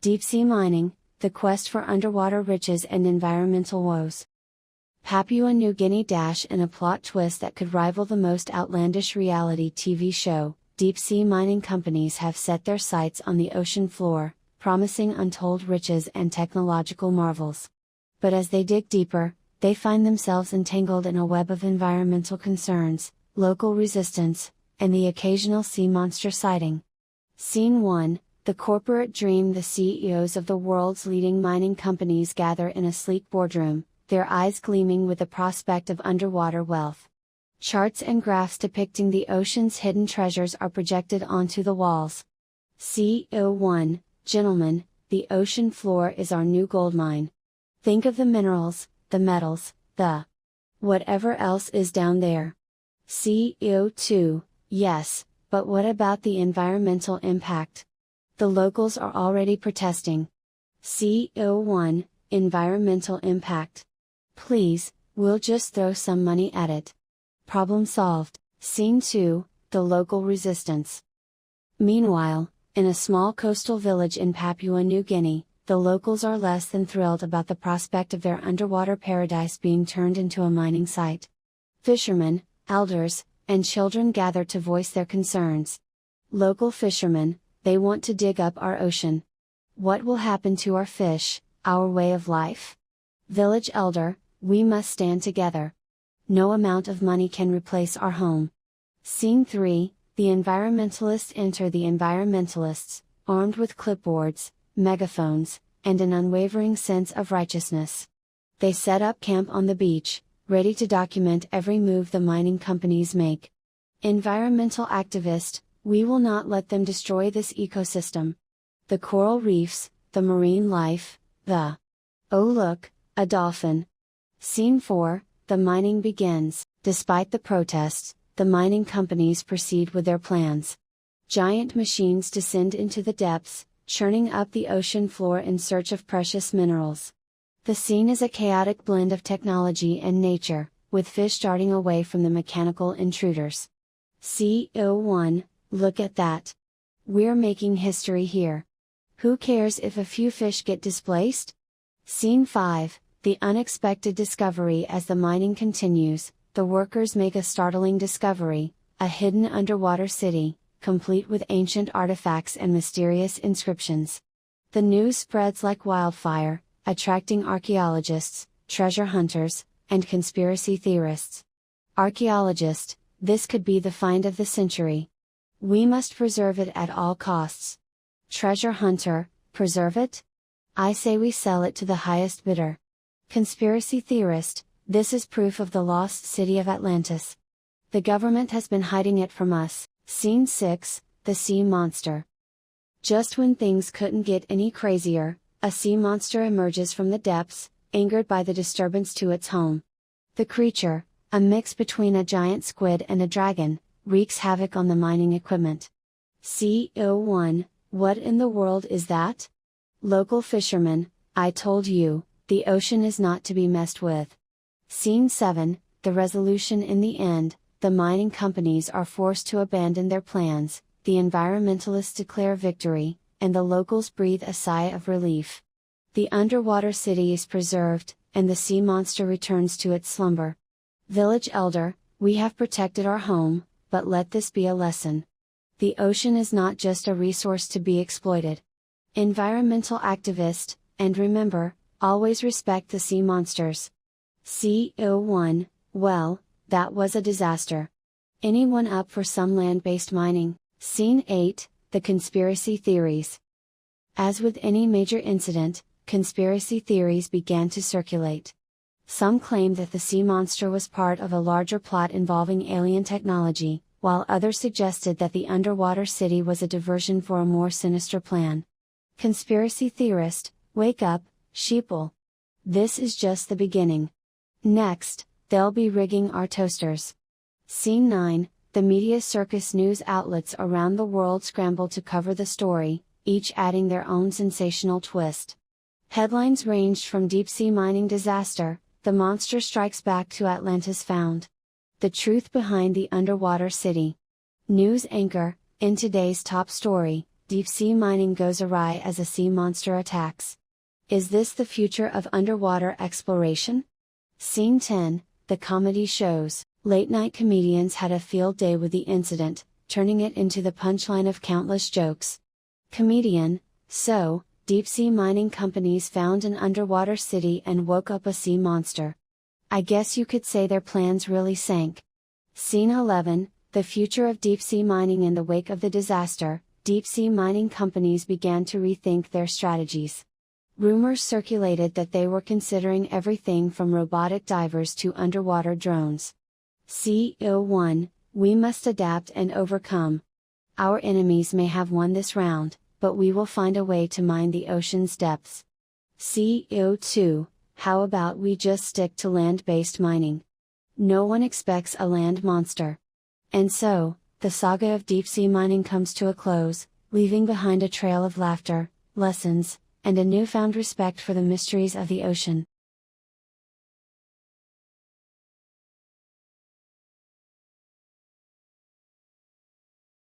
Deep-sea mining, the quest for underwater riches and environmental woes. Papua New Guinea - in a plot twist that could rival the most outlandish reality TV show, deep-sea mining companies have set their sights on the ocean floor, promising untold riches and technological marvels. But as they dig deeper, they find themselves entangled in a web of environmental concerns, local resistance, and the occasional sea monster sighting. Scene 1, the corporate dream. The CEOs of the world's leading mining companies gather in a sleek boardroom, their eyes gleaming with the prospect of underwater wealth. Charts and graphs depicting the ocean's hidden treasures are projected onto the walls. CEO 1, gentlemen, the ocean floor is our new gold mine. Think of the minerals, the metals, the whatever else is down there. CEO 2, yes, but what about the environmental impact? The locals are already protesting. CEO 1, environmental impact. Please, we'll just throw some money at it. Problem solved. Scene 2, the local resistance. Meanwhile, in a small coastal village in Papua New Guinea, the locals are less than thrilled about the prospect of their underwater paradise being turned into a mining site. Fishermen, elders, and children gather to voice their concerns. Local fishermen, they want to dig up our ocean. What will happen to our fish, our way of life? Village elder, we must stand together. No amount of money can replace our home. Scene 3, the environmentalists enter. The environmentalists, armed with clipboards, megaphones, and an unwavering sense of righteousness. They set up camp on the beach, ready to document every move the mining companies make. Environmental activist, we will not let them destroy this ecosystem. The coral reefs, the marine life, the oh look, a dolphin. Scene 4, the mining begins. Despite the protests, the mining companies proceed with their plans. Giant machines descend into the depths, churning up the ocean floor in search of precious minerals. The scene is a chaotic blend of technology and nature, with fish darting away from the mechanical intruders. CEO 1, look at that. We're making history here. Who cares if a few fish get displaced? Scene 5, the unexpected discovery. As the mining continues, the workers make a startling discovery, a hidden underwater city, complete with ancient artifacts and mysterious inscriptions. The news spreads like wildfire, attracting archaeologists, treasure hunters, and conspiracy theorists. Archaeologist, this could be the find of the century. We must preserve it at all costs. Treasure hunter, preserve it? I say we sell it to the highest bidder. Conspiracy theorist, this is proof of the lost city of Atlantis. The government has been hiding it from us. Scene 6, the sea monster. Just when things couldn't get any crazier, a sea monster emerges from the depths, angered by the disturbance to its home. The creature, a mix between a giant squid and a dragon, wreaks havoc on the mining equipment. CEO 1, what in the world is that? Local fishermen, I told you, the ocean is not to be messed with. Scene 7, the resolution. In the end, the mining companies are forced to abandon their plans, the environmentalists declare victory, and the locals breathe a sigh of relief. The underwater city is preserved, and the sea monster returns to its slumber. Village elder, we have protected our home, but let this be a lesson. The ocean is not just a resource to be exploited. Environmental activist, and remember, always respect the sea monsters. CEO 1, well, that was a disaster. Anyone up for some land-based mining? Scene 8, the conspiracy theories. As with any major incident, conspiracy theories began to circulate. Some claimed that the sea monster was part of a larger plot involving alien technology, while others suggested that the underwater city was a diversion for a more sinister plan. Conspiracy theorist, wake up, sheeple. This is just the beginning. Next, they'll be rigging our toasters. Scene 9, the media circus. News outlets around the world scramble to cover the story, each adding their own sensational twist. Headlines ranged from deep-sea mining disaster, the monster strikes back, to Atlantis found. The truth behind the underwater city. News anchor, in today's top story, deep sea mining goes awry as a sea monster attacks. Is this the future of underwater exploration? Scene 10, the comedy shows. Late night comedians had a field day with the incident, turning it into the punchline of countless jokes. Comedian: so, deep sea mining companies found an underwater city and woke up a sea monster. I guess you could say their plans really sank. Scene 11, the future of deep sea mining. In the wake of the disaster, deep sea mining companies began to rethink their strategies. Rumors circulated that they were considering everything from robotic divers to underwater drones. CEO 1, we must adapt and overcome. Our enemies may have won this round, but we will find a way to mine the ocean's depths. CEO 2, how about we just stick to land-based mining? No one expects a land monster. And so, the saga of deep sea mining comes to a close, leaving behind a trail of laughter, lessons, and a newfound respect for the mysteries of the ocean.